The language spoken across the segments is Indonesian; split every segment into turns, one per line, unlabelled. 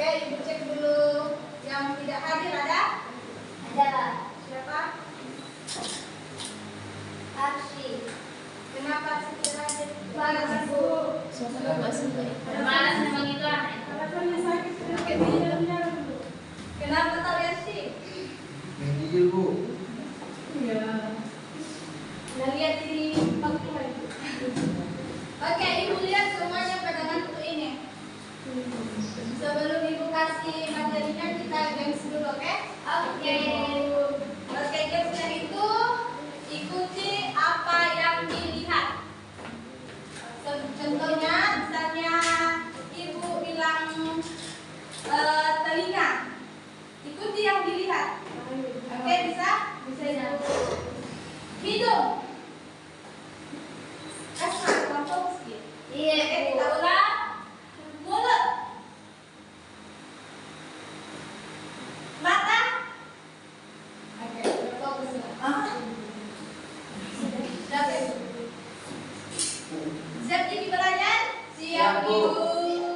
Oke, Ibu cek dulu. Yang tidak hadir ada?
Ada.
Siapa?
Arsi.
Kenapa sih tidak hadir?
Malas, Ibu. Malas memang itu aneh.
Alasannya sakit. Oke, tidurnya dulu. Kenapa tahu ya sih?
Menggigil, Bu.
Iya. Nah, lihat di paku lagi. Oke, Ibu lihat semuanya pegangan buku ini. Sebelum Ibu kasih materinya, kita games dulu, oke?
Oke.
Oke, gamesnya itu ikuti apa yang dilihat. Contohnya, misalnya Ibu bilang telinga, ikuti yang dilihat. Oke, bisa? Bisa ya. Hidung. Kasar, kelompok sedikit.
Iya,
Oke,
Bu.
kita ulang. Mulut. Mata. Oke, fokus ya. Siap, Ibu. Siap jadi belajar? Siap,
Siap, Bu.
Ibu.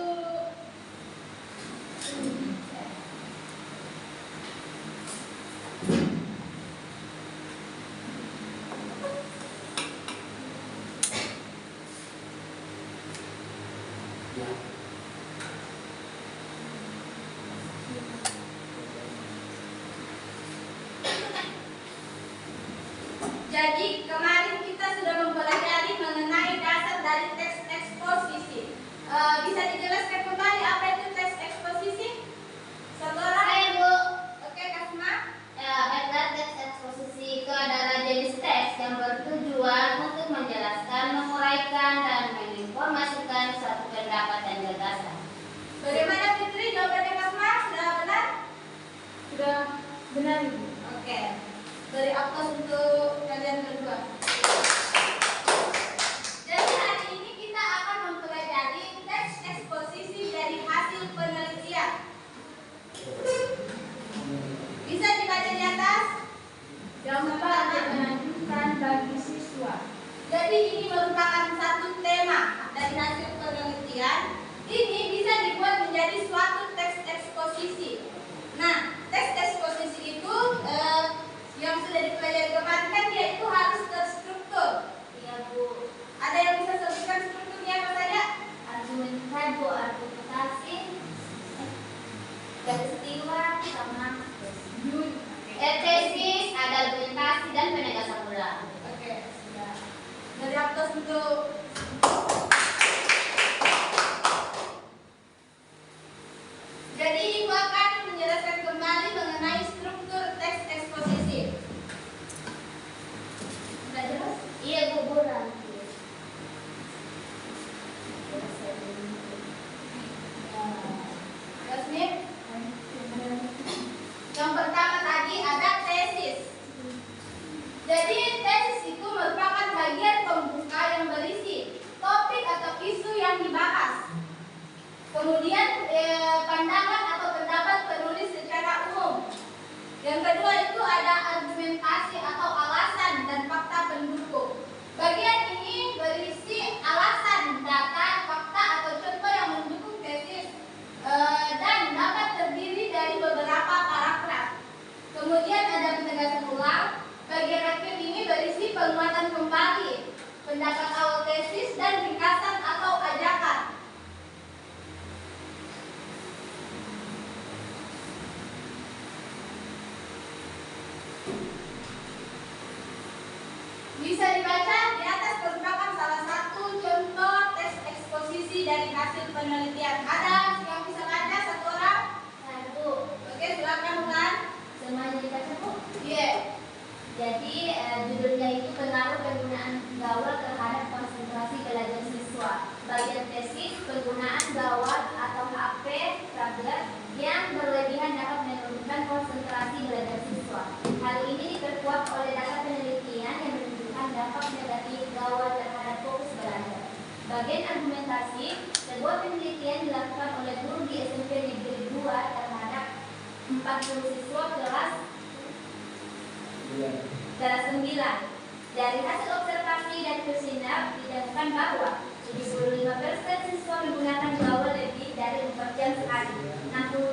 Ya.
Jadi kemarin kita sudah mempelajari mengenai dasar dari teks eksposisi. Bisa dijelaskan kembali apa itu teks eksposisi? Satu orang?
Hai, Bu.
Oke, Kasma.
Baiklah, teks eksposisi itu adalah jenis teks yang bertujuan untuk menjelaskan, menguraikan, dan menginformasikan suatu pendapat dan gagasan.
Bagaimana Fitri? Jawabannya Kasma sudah benar?
Sudah benar, Ibu.
Oke. Beri aplaus untuk kalian berdua. Jadi hari ini kita akan mempelajari teks eksposisi dari hasil penelitian. Bisa dibaca di atas?
Dampak yang menakjubkan bagi siswa.
Jadi ini merupakan satu tema dari hasil penelitian. Ini bisa dibuat menjadi suatu teks eksposisi. Nah, teks eksposisi itu yang sudah dipelajari kemarin kan dia itu harus terstruktur.
Iya, Bu.
Ada yang bisa sebutkan strukturnya apa saja?
Argumentasi, Bu, argumentasi, garis istiwa, sama tesis, ada argumentasi dan penegasan ulang.
Oke, sudah. Dari atas untuk jadi Ibu akan menjelaskan kembali mengenai struktur teks eksposisi. Sudah jelas?
Iya, Bu, kurang.
Yasmin? Yang pertama tadi ada tesis. Jadi tesis itu merupakan bagian pembuka yang berisi topik atau isu yang dibahas. Kemudian pandangan atau pendapat penulis secara umum. Yang kedua itu ada argumentasi atau alasan dan fakta pendukung. Bagian ini berisi alasan, data, fakta atau contoh yang mendukung tesis dan dapat terdiri dari beberapa paragraf. Kemudian ada penegasan ulang. Bagian akhir ini berisi penguatan kembali, pendapat awal tesis dan ringkasan atau ajakan. Bisa dibaca di atas merupakan salah satu contoh teks eksposisi dari hasil penelitian. Ada yang bisa baca satu orang?
Nah, Bu,
Oke, silakan Bukan.
semuanya dibaca, Bu.
Iya.
Jadi judulnya itu pengaruh penggunaan gawat terhadap konsentrasi belajar siswa. Bagian tesis, penggunaan gawat atau HP tablet yang berlebihan dapat menurunkan konsentrasi belajar siswa. Hal ini diperkuat oleh data penelitian yang menunjukkan dampak negatif gawat terhadap fokus belajar. Bagian argumentasi, sebuah penelitian dilakukan oleh guru di SMP Negeri 2 terhadap 40 siswa kelas 9. Dari hasil observasi dan kuesioner ditemukan bahwa 75% siswa menggunakan gawat lebih dari 4 jam sehari. 65%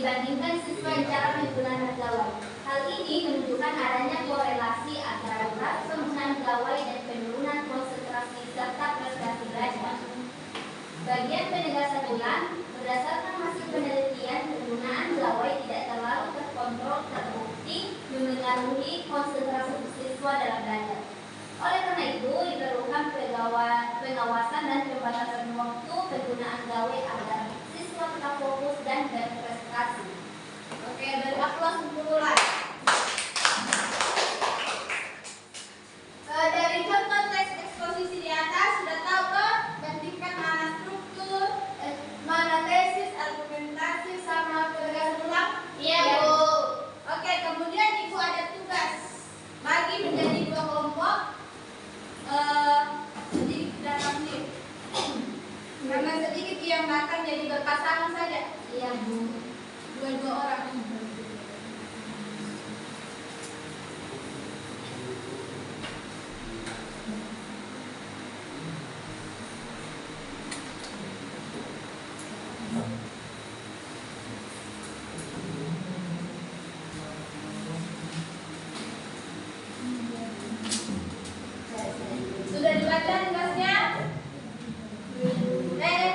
dibandingkan siswa yang cara menggunakan gawai. Hal ini menunjukkan adanya korelasi antara berat penggunaan gawai dan penurunan konsentrasi serta prestasi belajar. Bagian penegasan ulang, berdasarkan hasil penelitian, penggunaan gawai tidak terlalu terkontrol terbukti memengaruhi konsentrasi siswa dalam belajar. Oleh karena itu, diperlukan pengawasan dan pembatasan waktu penggunaan gawai agar siswa tetap fokus dan berprestasi.
Oke, dari aku langsung mulai. Dari contoh teks eksposisi di atas sudah tahu ke bentukkan mana struktur, mana tesis, argumentasi, sama penegasan ulang?
Iya, Bu.
Oke, kemudian Ibu ada tugas bagi menjadi 2 kelompok. Sedikit datang nih. Karena sedikit yang makan jadi berpasangan saja.
Iya, Bu.
2 orang. Sudah dibaca tugasnya?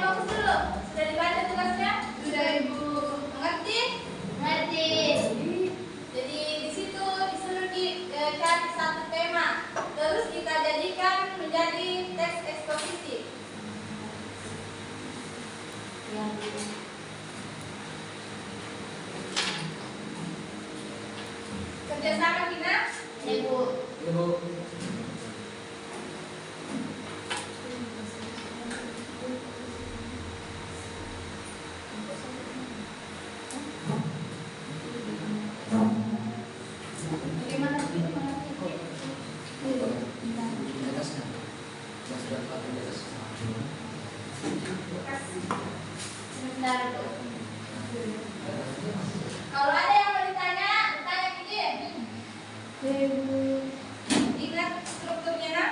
Fokus dulu. Sudah dibaca tugasnya? Sudah, Ibu. Mengerti?
Ngerti.
Jadi di situ disuruh cari satu tema, terus kita jadikan menjadi teks eksposisi.
Iya, Bu.
Kerjasama kita?
Iya, Bu.
Ibu.
Bagaimana itu mengerti?
Di atasnya. Mas berapa di atas?
Sebentar, Bu.
Kalau ada yang mau ditanya, bertanya gini.
Ibu.
Ingat strukturnya, nak?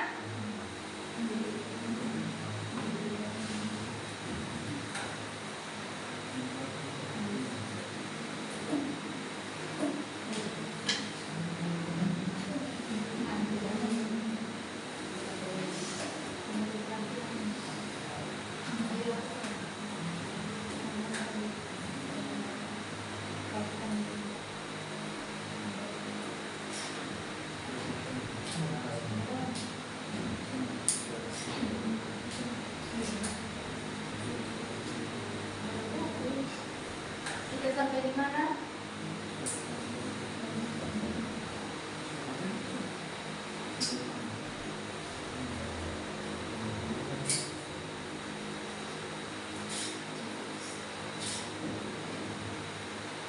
Kita sampai di mana?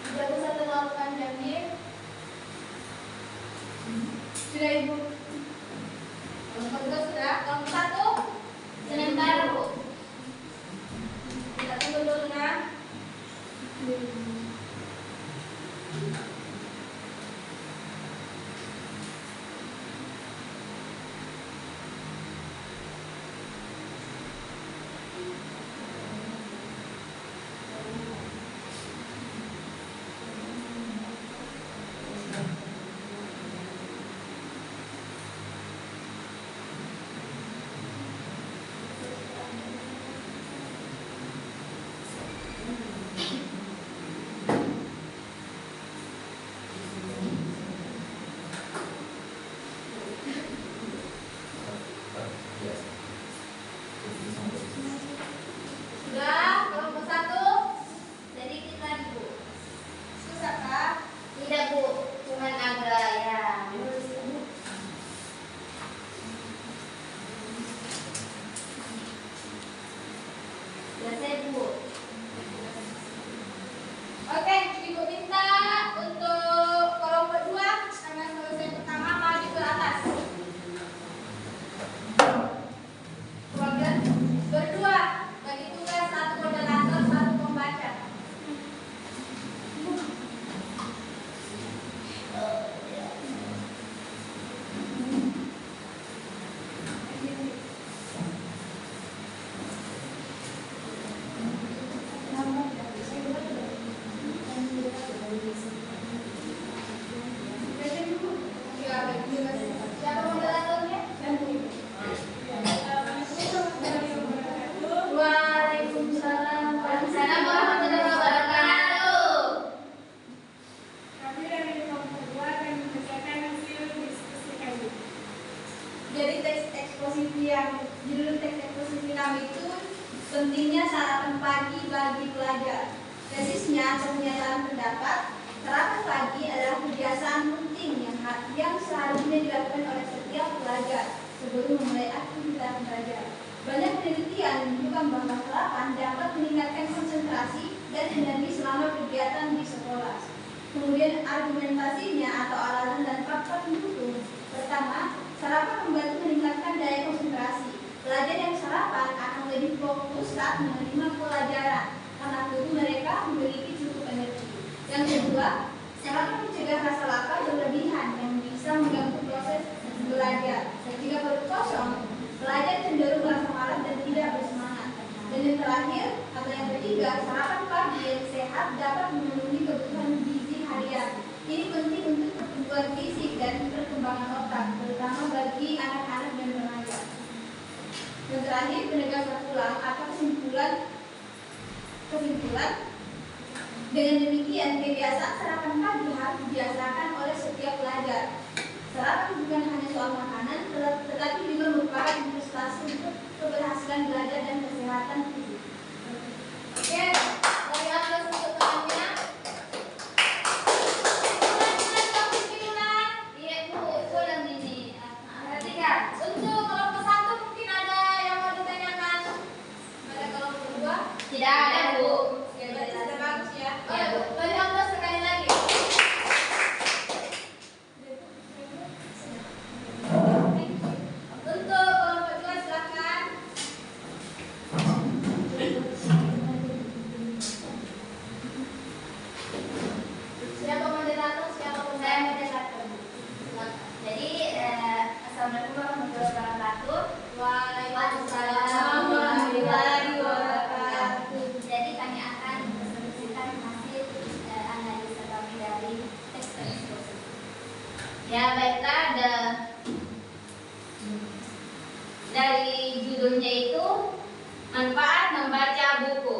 Sudah bisa terlakukan janji? Sudah, Ibu. Kelompok 2 sudah. Kelompok 1?
Sebentar, Bu.
Kita tunggu dulu, nak. pentingnya sarapan pagi bagi pelajar. Tesisnya pernyataan pendapat, sarapan pagi adalah kebiasaan penting yang seharusnya dilakukan oleh setiap pelajar sebelum memulai aktivitas belajar. Banyak penelitian menunjukkan bahwa sarapan dapat meningkatkan konsentrasi dan energi selama kegiatan di sekolah. Kemudian argumentasinya atau alasan dan faktor pendukung. Pertama, sarapan membantu meningkatkan daya konsentrasi. Pelajar yang sarapan akan lebih fokus saat menerima pelajaran karena tubuh mereka memiliki cukup energi. Yang kedua, sarapan mencegah rasa lapar berlebihan yang bisa mengganggu proses belajar. Jika perut kosong, pelajar cenderung merasa malas dan tidak bersemangat. Dan yang terakhir atau yang ketiga, sarapan pagi yang sehat dapat memenuhi kebutuhan gizi harian. Ini penting untuk pertumbuhan fisik dan perkembangan otak, terutama bagi anak-anak dan remaja. Yang terakhir, penegasan ulang atau kesimpulan. Dengan demikian, kebiasaan sarapan pagi harus dibiasakan oleh setiap pelajar. Sarapan bukan hanya soal makanan, tetapi juga merupakan investasi untuk keberhasilan belajar dan kesehatan fisik. Oke, dari atas untuk temannya.
Iya Bu, ulang ini. Perhatikan.
Untuk kelompok 1 mungkin ada yang mau ditanyakan. Pada kelompok 2?
Tidak ada Bu.
Ya, berarti sudah bagus ya.
Iya, Bu.
Bagi Allah sekali lagi. Untuk kelompok 2 silakan. Siapa moderator? Siapa
Saya
pembawa?
moderator. Jadi, assalamualaikum warahmatullahi wabarakatuh.
Waalaikumsalam warahmatullahi wabarakatuh.
Jadi kami akan presentasikan hasil analisa kami dari teks eksposisi. Ya baiklah, dari judulnya itu manfaat membaca buku.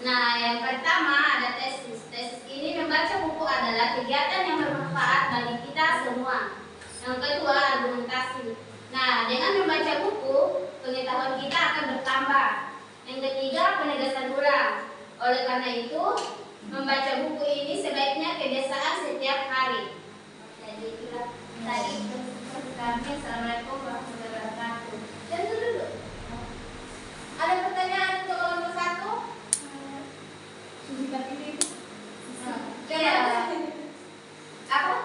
Nah, yang pertama ada tesis. Tesis ini membaca buku adalah kegiatan yang bermanfaat bagi kita semua. Yang kedua argumentasi. Nah, dengan membaca buku, pengetahuan kita akan bertambah. Yang ketiga penegasan ulang. Oleh karena itu, membaca buku ini sebaiknya kebiasaan setiap hari. Jadi itulah tadi kami. Assalamualaikum warahmatullahi wabarakatuh.
Dan dulu. Ada pertanyaan untuk kelompok 1?
Ya. Apa?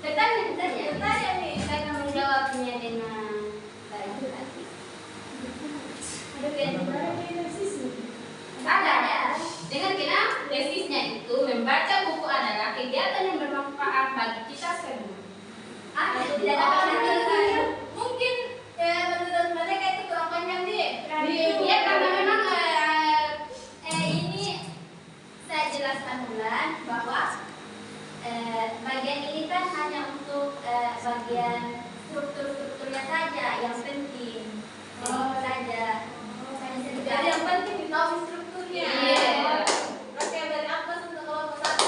Bertanya nih. Saya akan menjawabnya dengan baik hati. Ada. Dengan kita tesisnya itu membaca buku adalah kegiatan yang bermanfaat bagi kita semua. Tidak dapat menentukan.
Mungkin menurut mereka itu kurang panjang deh.
Iya, karena memang ini saya jelaskan ulang bahwa bagian ini kan hanya untuk bagian strukturnya saja yang penting. Saja.
Jadi yang penting ditahu strukturnya.
Iya.
Oke, dari atas untuk kelompok 1.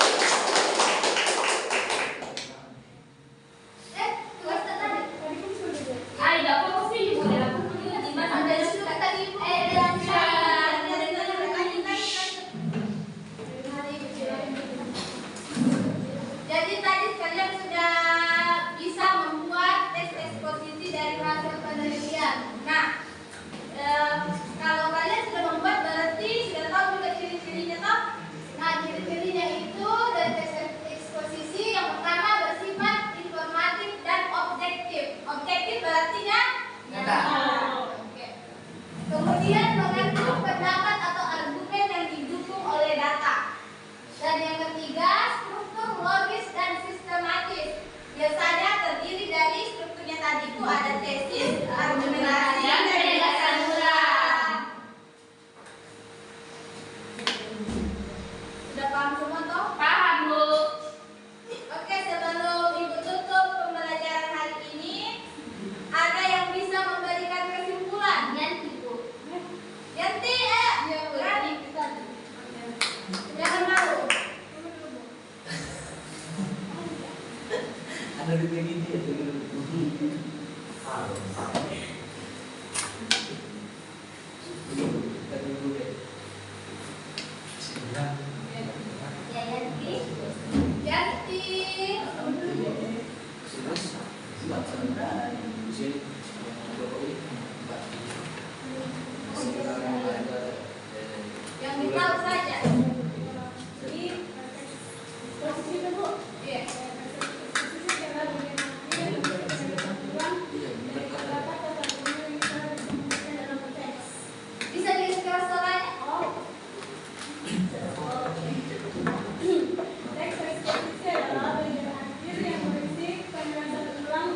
Tugas tadi.
Tadi kan sudah.
Ada apa sih? Udah aku punya di mana?
Ada sudah tadi. Jadi tadi kalian sudah bisa membuat teks eksposisi dari hasil penelitian. Nah, kalau kalian sudah membuat berarti sudah tahu juga ciri-cirinya toh. Nah, ciri-cirinya itu dari teks eksposisi yang pertama bersifat informatif dan objektif. Objektif berarti
Nyata.
Oke. Kemudian mengandung pendapat atau argumen yang didukung oleh data. Dan yang ketiga, struktur logis dan sistematis. Biasanya terdiri dari strukturnya tadi itu ada tesis, argumentasi, dan penjelasan ulang. Sudah paham semua toh?
Paham, Bu.
Oke, sebelum Ibu tutup pembelajaran hari ini, ada yang bisa memberikan kesimpulan?
Yanti, Bu.
Yanti, jangan malu.
Ada di sini dia dulu. Tadi dulu deh. Sembilan.
Ya, Yanti.
Yanti.
Sebelas. Empat sama. Usia. Jokowi. Empat. Sekarang ada.
Yang ditahu saja.
Jadi posisi itu Bu.
Iya.
Posisi adalah bagian akhir uang
Iya, benar kan?
dapat tercantum dalam teks.
Bisa dilihat suaranya?
Teks eksposisi adalah bagian akhir yang berisi penjelasan ulang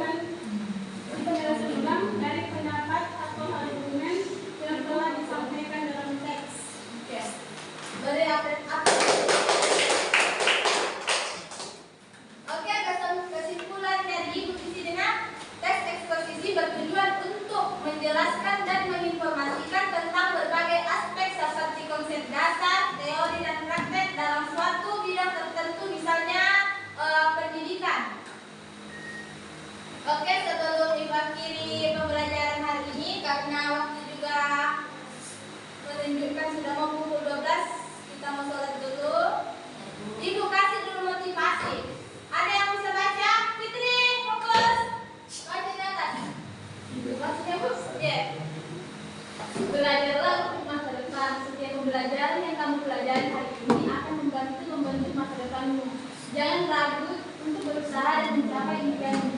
dari pendapat atau argumen yang telah disampaikan dalam teks.
Oke. Dari apa? Oke, kesimpulan dari buku dengan teks eksposisi bertujuan untuk menjelaskan dan menginformasikan tentang berbagai aspek seperti konsep dasar, teori dan praktek dalam suatu bidang tertentu, misalnya pendidikan. Oke, sebelum mengakhiri pembelajaran hari ini, karena waktu juga menunjukkan sudah mau pukul 12, kita mau sholat dulu. Ibu kasih dulu motivasi. Ada yang bisa baca? Fitri, fokus. Baca di atas. Maksudnya Bu? Iya. Belajarlah untuk masa depan. Setiap pembelajaran yang kamu pelajari hari ini akan membantu membentuk masa depanmu. Jangan ragu untuk berusaha dan mencapai impian.